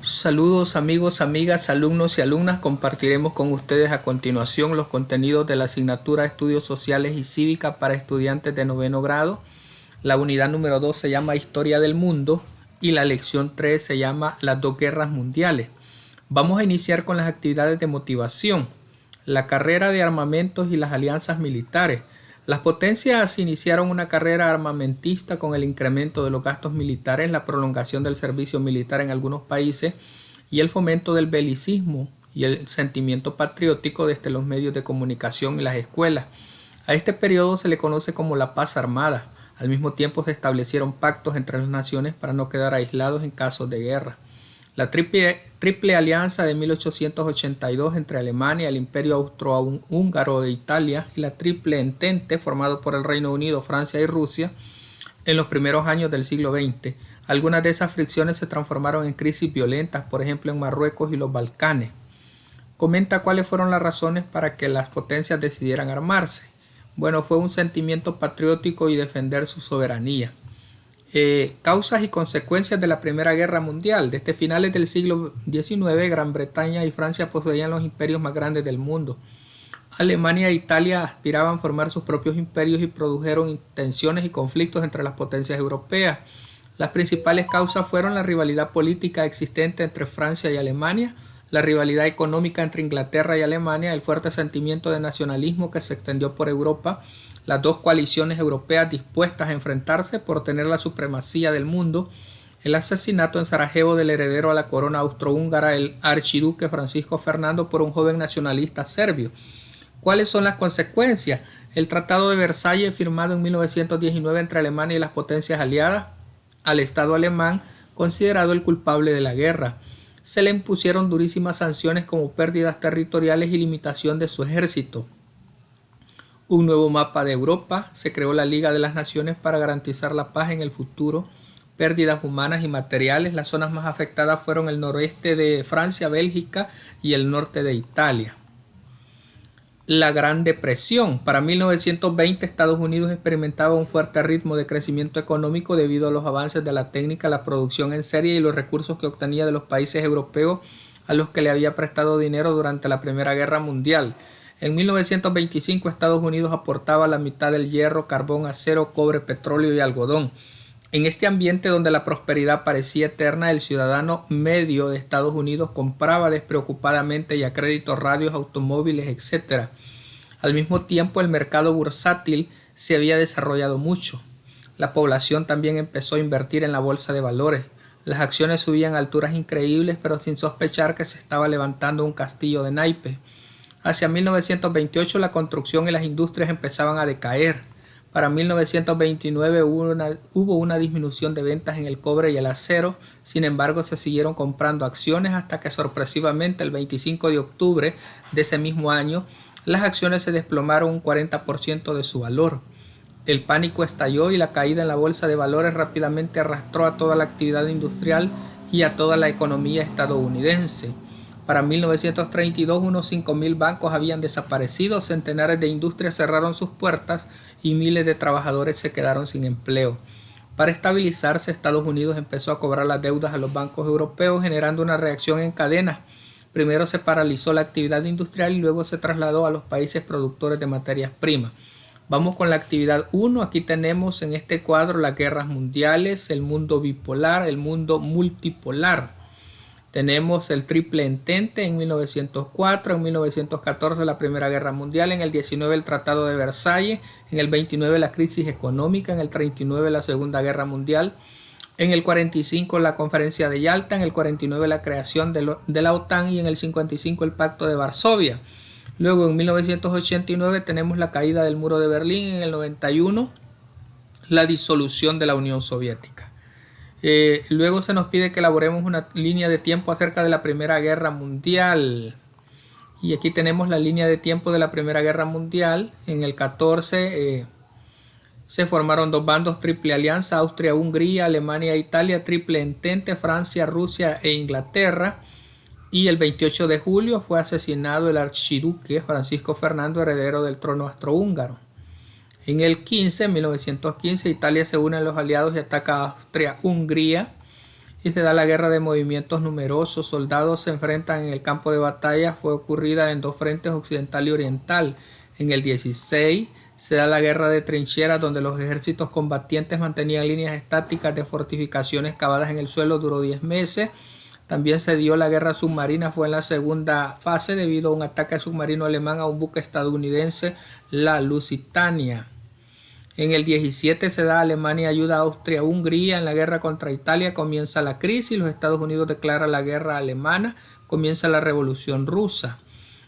Saludos amigos, amigas, alumnos y alumnas. Compartiremos con ustedes a continuación los contenidos de la asignatura de Estudios Sociales y Cívica para estudiantes de noveno grado. La unidad número 2 se llama Historia del Mundo y la lección 3 se llama Las dos guerras mundiales. Vamos a iniciar con las actividades de motivación, la carrera de armamentos y las alianzas militares. Las potencias iniciaron una carrera armamentista con el incremento de los gastos militares, la prolongación del servicio militar en algunos países y el fomento del belicismo y el sentimiento patriótico desde los medios de comunicación y las escuelas. A este periodo se le conoce como la paz armada. Al mismo tiempo se establecieron pactos entre las naciones para no quedar aislados en casos de guerra. La triple alianza de 1882 entre Alemania, el Imperio Austrohúngaro de Italia y la Triple Entente formado por el Reino Unido, Francia y Rusia en los primeros años del siglo XX. Algunas de esas fricciones se transformaron en crisis violentas, por ejemplo en Marruecos y los Balcanes. Comenta cuáles fueron las razones para que las potencias decidieran armarse. Bueno, fue un sentimiento patriótico y defender su soberanía. Causas y consecuencias de la Primera Guerra Mundial. Desde finales del siglo XIX, Gran Bretaña y Francia poseían los imperios más grandes del mundo. Alemania e Italia aspiraban a formar sus propios imperios y produjeron tensiones y conflictos entre las potencias europeas. Las principales causas fueron la rivalidad política existente entre Francia y Alemania, la rivalidad económica entre Inglaterra y Alemania, el fuerte sentimiento de nacionalismo que se extendió por Europa, las dos coaliciones europeas dispuestas a enfrentarse por tener la supremacía del mundo, el asesinato en Sarajevo del heredero a la corona austrohúngara, el archiduque Francisco Fernando, por un joven nacionalista serbio. ¿Cuáles son las consecuencias? El Tratado de Versalles, firmado en 1919 entre Alemania y las potencias aliadas, al Estado alemán, considerado el culpable de la guerra. Se le impusieron durísimas sanciones como pérdidas territoriales y limitación de su ejército. Un nuevo mapa de Europa, se creó la Liga de las Naciones para garantizar la paz en el futuro, pérdidas humanas y materiales. Las zonas más afectadas fueron el noroeste de Francia, Bélgica y el norte de Italia. La Gran Depresión. Para 1920 Estados Unidos experimentaba un fuerte ritmo de crecimiento económico debido a los avances de la técnica, la producción en serie y los recursos que obtenía de los países europeos a los que le había prestado dinero durante la Primera Guerra Mundial. En 1925 Estados Unidos aportaba la mitad del hierro, carbón, acero, cobre, petróleo y algodón. En este ambiente donde la prosperidad parecía eterna, el ciudadano medio de Estados Unidos compraba despreocupadamente y a crédito radios, automóviles, etc. Al mismo tiempo el mercado bursátil se había desarrollado mucho. La población también empezó a invertir en la bolsa de valores. Las acciones subían a alturas increíbles, pero sin sospechar que se estaba levantando un castillo de naipes. Hacia 1928 la construcción y las industrias empezaban a decaer. Para 1929 hubo una disminución de ventas en el cobre y el acero. Sin embargo, se siguieron comprando acciones hasta que sorpresivamente el 25 de octubre de ese mismo año las acciones se desplomaron un 40% de su valor. El pánico estalló y la caída en la bolsa de valores rápidamente arrastró a toda la actividad industrial y a toda la economía estadounidense. Para 1932 unos 5.000 bancos habían desaparecido, centenares de industrias cerraron sus puertas y miles de trabajadores se quedaron sin empleo. Para estabilizarse, Estados Unidos empezó a cobrar las deudas a los bancos europeos, generando una reacción en cadena. Primero se paralizó la actividad industrial y luego se trasladó a los países productores de materias primas. Vamos con la actividad 1. Aquí tenemos en este cuadro las guerras mundiales, el mundo bipolar, el mundo multipolar. Tenemos el Triple Entente en 1904, en 1914 la Primera Guerra Mundial, en el 19 el Tratado de Versalles, en el 29 la crisis económica, en el 39 la Segunda Guerra Mundial, en el 45 la Conferencia de Yalta, en el 49 la creación de la OTAN y en el 55 el Pacto de Varsovia. Luego en 1989 tenemos la caída del Muro de Berlín, en el 91 la disolución de la Unión Soviética. Luego se nos pide que elaboremos una línea de tiempo acerca de la Primera Guerra Mundial. Y aquí tenemos la línea de tiempo de la Primera Guerra Mundial. En el 14 se formaron dos bandos, Triple Alianza, Austria, Hungría, Alemania e Italia, Triple Entente, Francia, Rusia e Inglaterra. Y el 28 de julio fue asesinado el archiduque Francisco Fernando, heredero del trono austrohúngaro. En el 1915, Italia se une a los aliados y ataca a Austria-Hungría. y se da la guerra de movimientos numerosos. Soldados se enfrentan en el campo de batalla. Fue ocurrida en dos frentes, occidental y oriental. En el 16 se da la guerra de trincheras, donde los ejércitos combatientes mantenían líneas estáticas de fortificaciones cavadas en el suelo. Duró 10 meses. También se dio la guerra submarina, fue en la segunda fase debido a un ataque submarino alemán a un buque estadounidense, la Lusitania. En el 17 se da Alemania ayuda a Austria-Hungría en la guerra contra Italia. Comienza la crisis, los Estados Unidos declaran la guerra alemana, comienza la Revolución Rusa.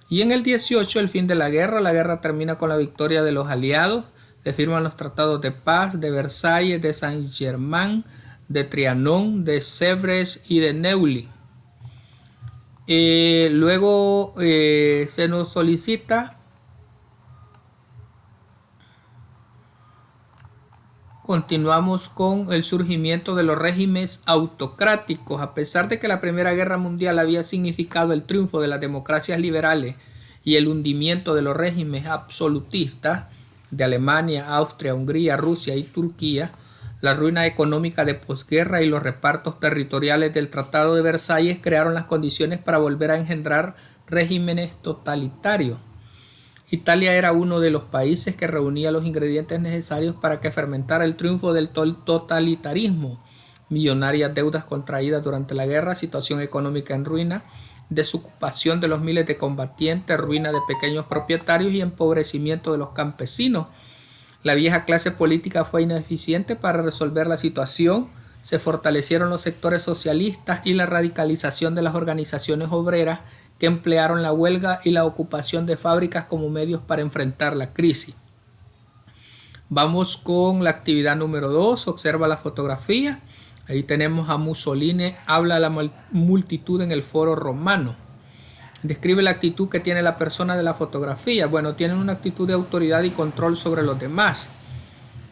Y en el 18 el fin de la guerra termina con la victoria de los aliados. Se firman los tratados de paz de Versalles, de Saint-Germain, de Trianon, de Sèvres y de Neuilly. Luego se nos solicita continuamos con el surgimiento de los regímenes autocráticos. A pesar de que la Primera Guerra Mundial había significado el triunfo de las democracias liberales y el hundimiento de los regímenes absolutistas de Alemania, Austria, Hungría, Rusia y Turquía, la ruina económica de posguerra y los repartos territoriales del Tratado de Versalles crearon las condiciones para volver a engendrar regímenes totalitarios. Italia era uno de los países que reunía los ingredientes necesarios para que fermentara el triunfo del totalitarismo. Millonarias deudas contraídas durante la guerra, situación económica en ruina, desocupación de los miles de combatientes, ruina de pequeños propietarios y empobrecimiento de los campesinos. La vieja clase política fue ineficiente para resolver la situación. Se fortalecieron los sectores socialistas y la radicalización de las organizaciones obreras que emplearon la huelga y la ocupación de fábricas como medios para enfrentar la crisis. Vamos con la actividad número 2. Observa la fotografía. Ahí tenemos a Mussolini, habla a la multitud en el foro romano. Describe la actitud que tiene la persona de la fotografía. Bueno, tienen una actitud de autoridad y control sobre los demás.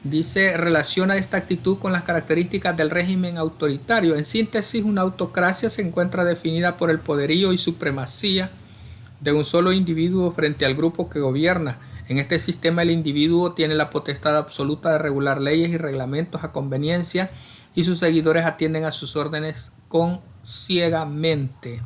Dice, relaciona esta actitud con las características del régimen autoritario. En síntesis, una autocracia se encuentra definida por el poderío y supremacía de un solo individuo frente al grupo que gobierna. En este sistema, el individuo tiene la potestad absoluta de regular leyes y reglamentos a conveniencia y sus seguidores atienden a sus órdenes ciegamente.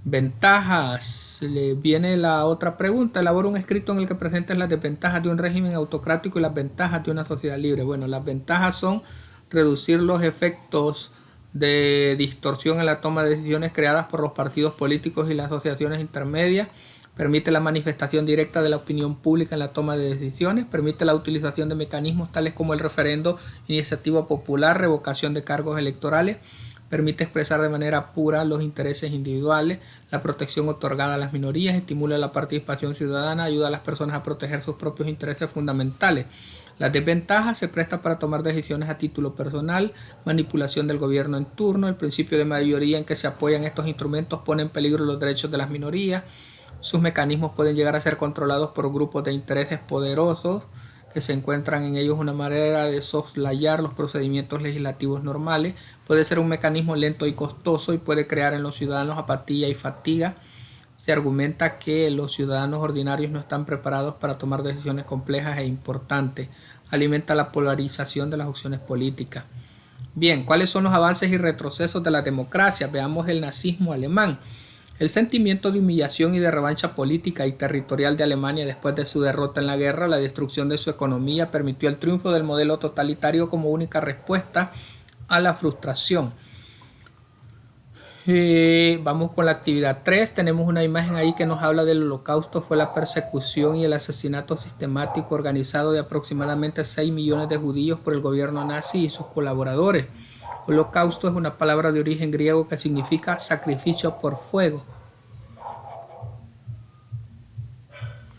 Ventajas. Le viene la otra pregunta. Elabora un escrito en el que presentes las desventajas de un régimen autocrático y las ventajas de una sociedad libre. Bueno, las ventajas son reducir los efectos de distorsión en la toma de decisiones creadas por los partidos políticos y las asociaciones intermedias. Permite la manifestación directa de la opinión pública en la toma de decisiones. Permite la utilización de mecanismos tales como el referendo, iniciativa popular, revocación de cargos electorales. Permite expresar de manera pura los intereses individuales, la protección otorgada a las minorías, estimula la participación ciudadana, ayuda a las personas a proteger sus propios intereses fundamentales. Las desventajas: se presta para tomar decisiones a título personal, manipulación del gobierno en turno, el principio de mayoría en que se apoyan estos instrumentos pone en peligro los derechos de las minorías, sus mecanismos pueden llegar a ser controlados por grupos de intereses poderosos que se encuentran en ellos una manera de soslayar los procedimientos legislativos normales. Puede ser un mecanismo lento y costoso y puede crear en los ciudadanos apatía y fatiga. Se argumenta que los ciudadanos ordinarios no están preparados para tomar decisiones complejas e importantes. Alimenta la polarización de las opciones políticas. Bien, ¿cuáles son los avances y retrocesos de la democracia? Veamos el nazismo alemán. El sentimiento de humillación y de revancha política y territorial de Alemania después de su derrota en la guerra, la destrucción de su economía, permitió el triunfo del modelo totalitario como única respuesta a la frustración. Vamos con la actividad 3. Tenemos una imagen ahí que nos habla del Holocausto. Fue la persecución y el asesinato sistemático organizado de aproximadamente 6 millones de judíos por el gobierno nazi y sus colaboradores. Holocausto es una palabra de origen griego que significa sacrificio por fuego.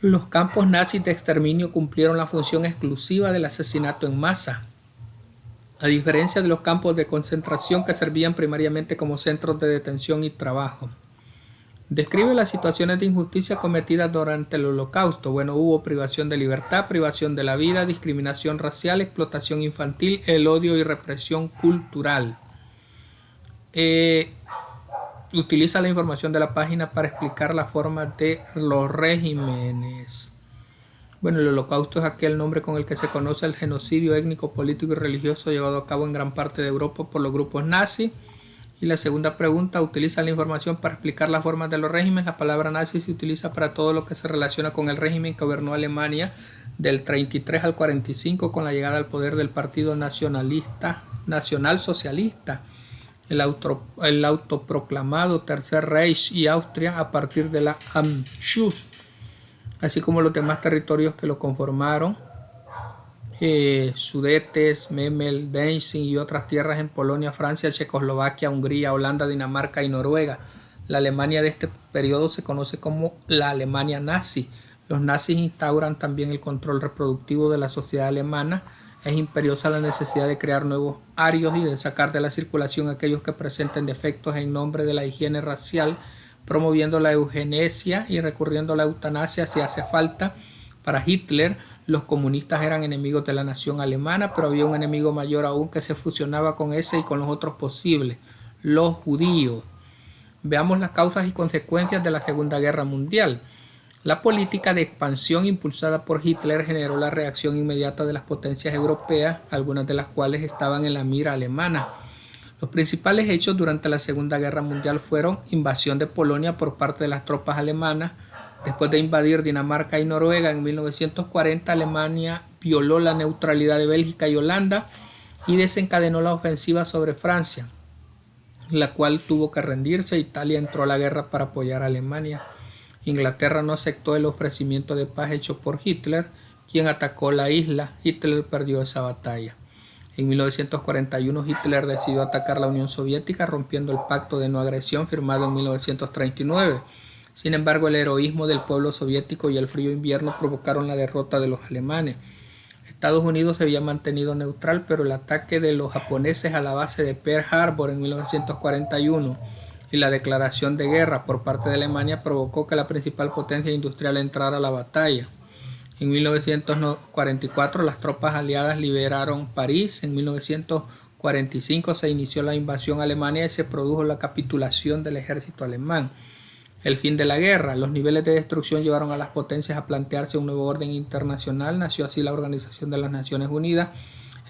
Los campos nazis de exterminio cumplieron la función exclusiva del asesinato en masa, a diferencia de los campos de concentración que servían primariamente como centros de detención y trabajo. Describe las situaciones de injusticia cometidas durante el Holocausto. Bueno, hubo privación de libertad, privación de la vida, discriminación racial, explotación infantil, el odio y represión cultural. Utiliza la información de la página para explicar la forma de los regímenes. Bueno, el Holocausto es aquel nombre con el que se conoce el genocidio étnico, político y religioso llevado a cabo en gran parte de Europa por los grupos nazis. Y la segunda pregunta, utiliza la información para explicar las formas de los regímenes. La palabra nazi se utiliza para todo lo que se relaciona con el régimen que gobernó Alemania del 33 al 45 con la llegada al poder del Partido Nacional Socialista, el autoproclamado Tercer Reich y Austria a partir de la Anschluss, así como los demás territorios que lo conformaron, Sudetes, Memel, Danzig y otras tierras en Polonia, Francia, Checoslovaquia, Hungría, Holanda, Dinamarca y Noruega. La Alemania de este periodo se conoce como la Alemania nazi. Los nazis instauran también el control reproductivo de la sociedad alemana. Es imperiosa la necesidad de crear nuevos arios y de sacar de la circulación aquellos que presenten defectos en nombre de la higiene racial, promoviendo la eugenesia y recurriendo a la eutanasia si hace falta. Para Hitler, los comunistas eran enemigos de la nación alemana, pero había un enemigo mayor aún que se fusionaba con ese y con los otros posibles, los judíos. Veamos las causas y consecuencias de la Segunda Guerra Mundial. La política de expansión impulsada por Hitler generó la reacción inmediata de las potencias europeas, algunas de las cuales estaban en la mira alemana. Los principales hechos durante la Segunda Guerra Mundial fueron invasión de Polonia por parte de las tropas alemanas. Después de invadir Dinamarca y Noruega en 1940, Alemania violó la neutralidad de Bélgica y Holanda y desencadenó la ofensiva sobre Francia, la cual tuvo que rendirse. Italia entró a la guerra para apoyar a Alemania. Inglaterra no aceptó el ofrecimiento de paz hecho por Hitler, quien atacó la isla. Hitler perdió esa batalla. En 1941 Hitler decidió atacar la Unión Soviética, rompiendo el pacto de no agresión firmado en 1939. Sin embargo, el heroísmo del pueblo soviético y el frío invierno provocaron la derrota de los alemanes. Estados Unidos se había mantenido neutral, pero el ataque de los japoneses a la base de Pearl Harbor en 1941 y la declaración de guerra por parte de Alemania provocó que la principal potencia industrial entrara a la batalla. En 1944 las tropas aliadas liberaron París. En 1945 se inició la invasión alemana y se produjo la capitulación del ejército alemán. El fin de la guerra. Los niveles de destrucción llevaron a las potencias a plantearse un nuevo orden internacional. Nació así la Organización de las Naciones Unidas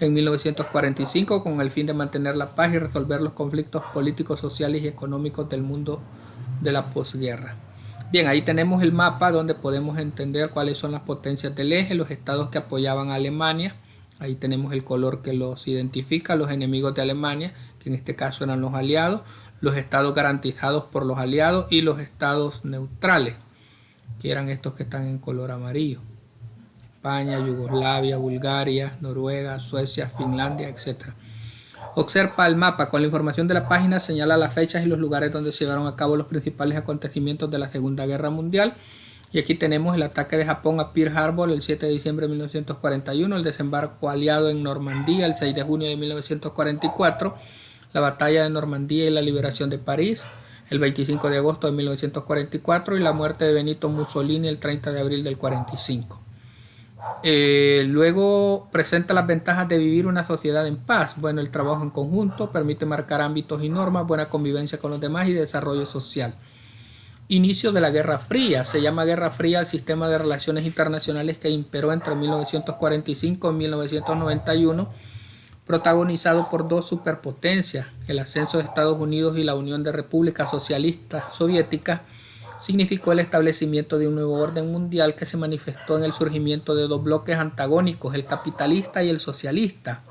en 1945 con el fin de mantener la paz y resolver los conflictos políticos, sociales y económicos del mundo de la posguerra. Bien, ahí tenemos el mapa donde podemos entender cuáles son las potencias del eje, los estados que apoyaban a Alemania. Ahí tenemos el color que los identifica, los enemigos de Alemania, que en este caso eran los aliados, los estados garantizados por los aliados y los estados neutrales, que eran estos que están en color amarillo. España, Yugoslavia, Bulgaria, Noruega, Suecia, Finlandia, etc. Observa el mapa. Con la información de la página señala las fechas y los lugares donde se llevaron a cabo los principales acontecimientos de la Segunda Guerra Mundial. Y aquí tenemos el ataque de Japón a Pearl Harbor el 7 de diciembre de 1941, el desembarco aliado en Normandía el 6 de junio de 1944, la batalla de Normandía y la liberación de París el 25 de agosto de 1944 y la muerte de Benito Mussolini el 30 de abril del 45. Luego presenta las ventajas de vivir una sociedad en paz. Bueno, el trabajo en conjunto permite marcar ámbitos y normas, buena convivencia con los demás y desarrollo social. Inicio de la Guerra Fría. Se llama Guerra Fría al sistema de relaciones internacionales que imperó entre 1945 y 1991, protagonizado por dos superpotencias. El ascenso de Estados Unidos y la Unión de Repúblicas Socialistas Soviéticas significó el establecimiento de un nuevo orden mundial que se manifestó en el surgimiento de dos bloques antagónicos, el capitalista y el socialista.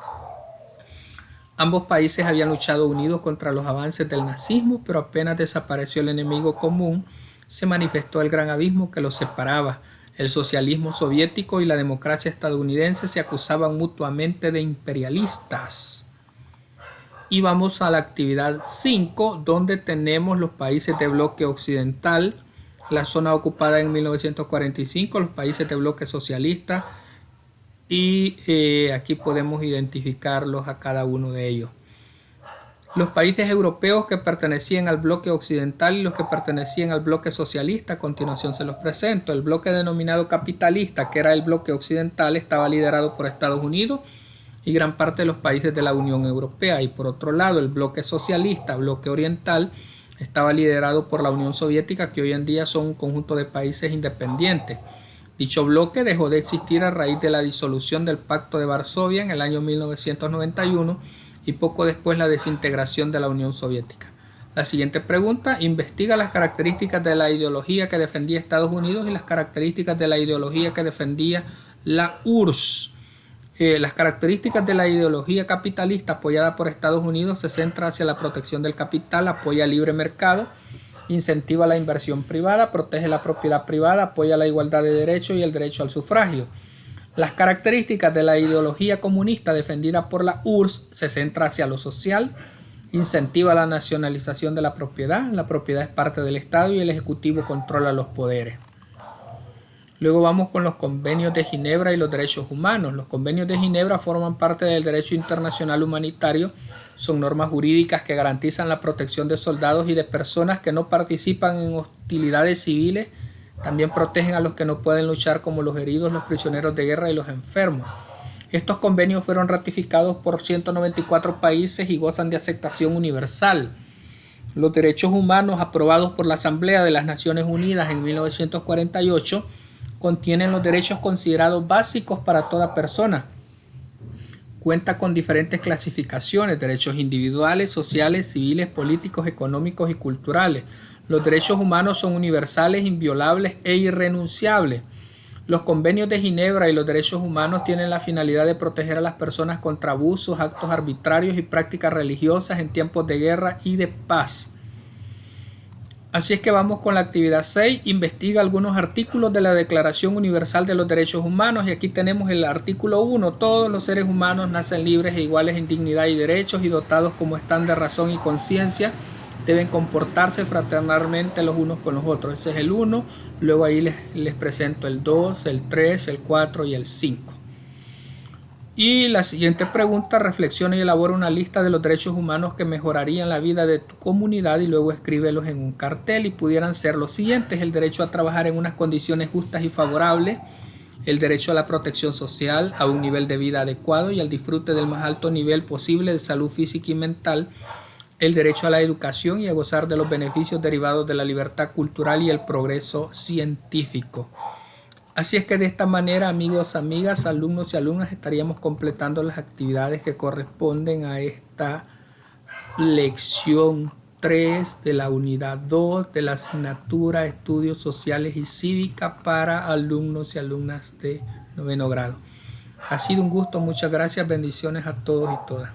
Ambos países habían luchado unidos contra los avances del nazismo, pero apenas desapareció el enemigo común, se manifestó el gran abismo que los separaba. El socialismo soviético y la democracia estadounidense se acusaban mutuamente de imperialistas. Y vamos a la actividad 5, donde tenemos los países de bloque occidental, la zona ocupada en 1945, los países de bloque socialista, y aquí podemos identificarlos a cada uno de ellos. Los países europeos que pertenecían al bloque occidental y los que pertenecían al bloque socialista, a continuación se los presento. El bloque denominado capitalista, que era el bloque occidental, estaba liderado por Estados Unidos y gran parte de los países de la Unión Europea. Y por otro lado, el bloque socialista, bloque oriental, estaba liderado por la Unión Soviética, que hoy en día son un conjunto de países independientes. Dicho bloque dejó de existir a raíz de la disolución del Pacto de Varsovia en el año 1991 y poco después la desintegración de la Unión Soviética. La siguiente pregunta investiga las características de la ideología que defendía Estados Unidos y las características de la ideología que defendía la URSS. Las características de la ideología capitalista apoyada por Estados Unidos se centra hacia la protección del capital, apoya el libre mercado, incentiva la inversión privada, protege la propiedad privada, apoya la igualdad de derechos y el derecho al sufragio. Las características de la ideología comunista defendida por la URSS se centra hacia lo social, incentiva la nacionalización de la propiedad es parte del Estado y el Ejecutivo controla los poderes. Luego vamos con los convenios de Ginebra y los derechos humanos. Los convenios de Ginebra forman parte del derecho internacional humanitario. Son normas jurídicas que garantizan la protección de soldados y de personas que no participan en hostilidades civiles. También protegen a los que no pueden luchar, como los heridos, los prisioneros de guerra y los enfermos. Estos convenios fueron ratificados por 194 países y gozan de aceptación universal. Los derechos humanos aprobados por la Asamblea de las Naciones Unidas en 1948 contienen los derechos considerados básicos para toda persona. Cuenta con diferentes clasificaciones: derechos individuales, sociales, civiles, políticos, económicos y culturales. Los derechos humanos son universales, inviolables e irrenunciables. Los convenios de Ginebra y los derechos humanos tienen la finalidad de proteger a las personas contra abusos, actos arbitrarios y prácticas religiosas en tiempos de guerra y de paz. Así es que vamos con la actividad 6, investiga algunos artículos de la Declaración Universal de los Derechos Humanos, y aquí tenemos el artículo 1, todos los seres humanos nacen libres e iguales en dignidad y derechos y dotados como están de razón y conciencia, deben comportarse fraternalmente los unos con los otros. Ese es el 1, luego ahí les presento el 2, el 3, el 4 y el 5. Y la siguiente pregunta: reflexiona y elabora una lista de los derechos humanos que mejorarían la vida de tu comunidad y luego escríbelos en un cartel, y pudieran ser los siguientes: el derecho a trabajar en unas condiciones justas y favorables, el derecho a la protección social, a un nivel de vida adecuado y al disfrute del más alto nivel posible de salud física y mental, el derecho a la educación y a gozar de los beneficios derivados de la libertad cultural y el progreso científico. Así es que de esta manera, amigos, amigas, alumnos y alumnas, estaríamos completando las actividades que corresponden a esta lección 3 de la unidad 2 de la asignatura Estudios Sociales y Cívica para alumnos y alumnas de 9º grado. Ha sido un gusto, muchas gracias, bendiciones a todos y todas.